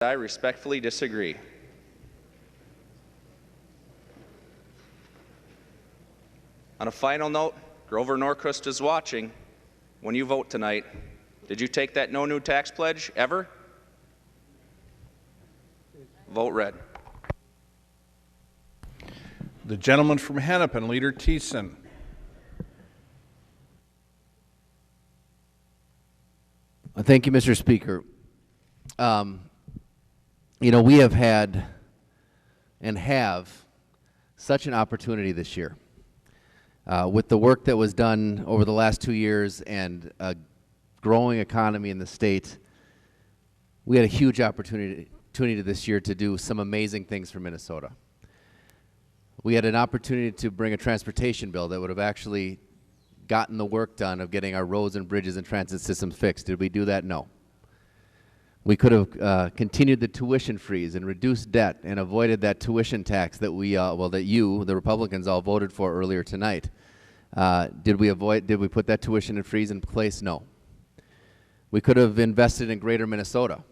I respectfully disagree. On a final note, Grover Norquist is watching. When you vote tonight, did you take that no new tax pledge ever? Vote red. The gentleman from Hennepin, Leader Thiessen. Thank you, Mr. Speaker. You know, we have had and have such an opportunity this year. With the work that was done over the last 2 years and a growing economy in the state, we had a huge opportunity this year to do some amazing things for Minnesota. We had an opportunity to bring a transportation bill that would have actually gotten the work done of getting our roads and bridges and transit systems fixed. Did we do that? No. We could have continued the tuition freeze and reduced debt and avoided that tuition tax that that you, the Republicans, all voted for earlier tonight. Did we put that tuition and freeze in place? No. We could have invested in greater Minnesota.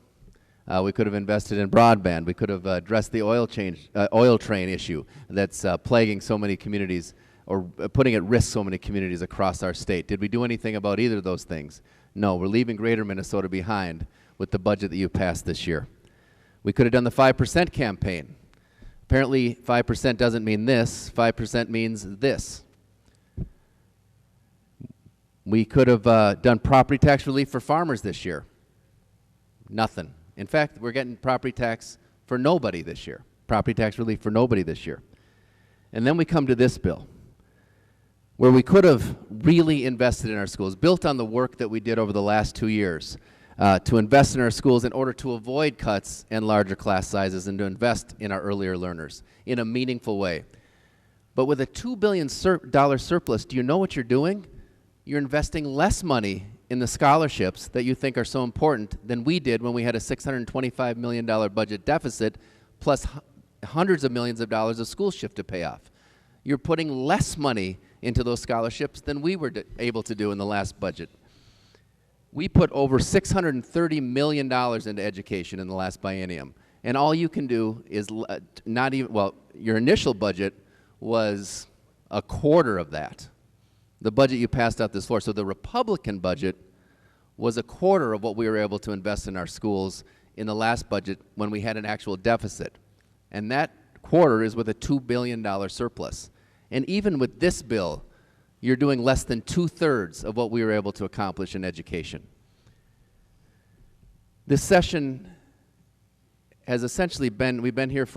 We could have invested in broadband. We could have addressed the oil train issue that's plaguing so many communities or putting at risk so many communities across our state. Did we do anything about either of those things? No, we're leaving greater Minnesota behind with the budget that you passed this year. We could have done the 5% campaign. Apparently 5% doesn't mean this, 5% means this. We could have done property tax relief for farmers this year. Nothing. In fact, we're getting property tax for nobody this year. Property tax relief for nobody this year. And then we come to this bill, where we could have really invested in our schools, built on the work that we did over the last 2 years, to invest in our schools in order to avoid cuts and larger class sizes and to invest in our earlier learners in a meaningful way. But with a $2 billion surplus, do you know what you're doing? You're investing less money in the scholarships that you think are so important than we did when we had a $625 million budget deficit plus hundreds of millions of dollars of school shift to pay off. You're putting less money into those scholarships than we were able to do in the last budget. We put over $630 million into education in the last biennium, and all you can do is your initial budget was a quarter of that. The budget you passed out this floor. So the Republican budget was a quarter of what we were able to invest in our schools in the last budget when we had an actual deficit. And that quarter is with a $2 billion surplus. And even with this bill, you're doing less than 2/3 of what we were able to accomplish in education. This session has essentially been, we've been here for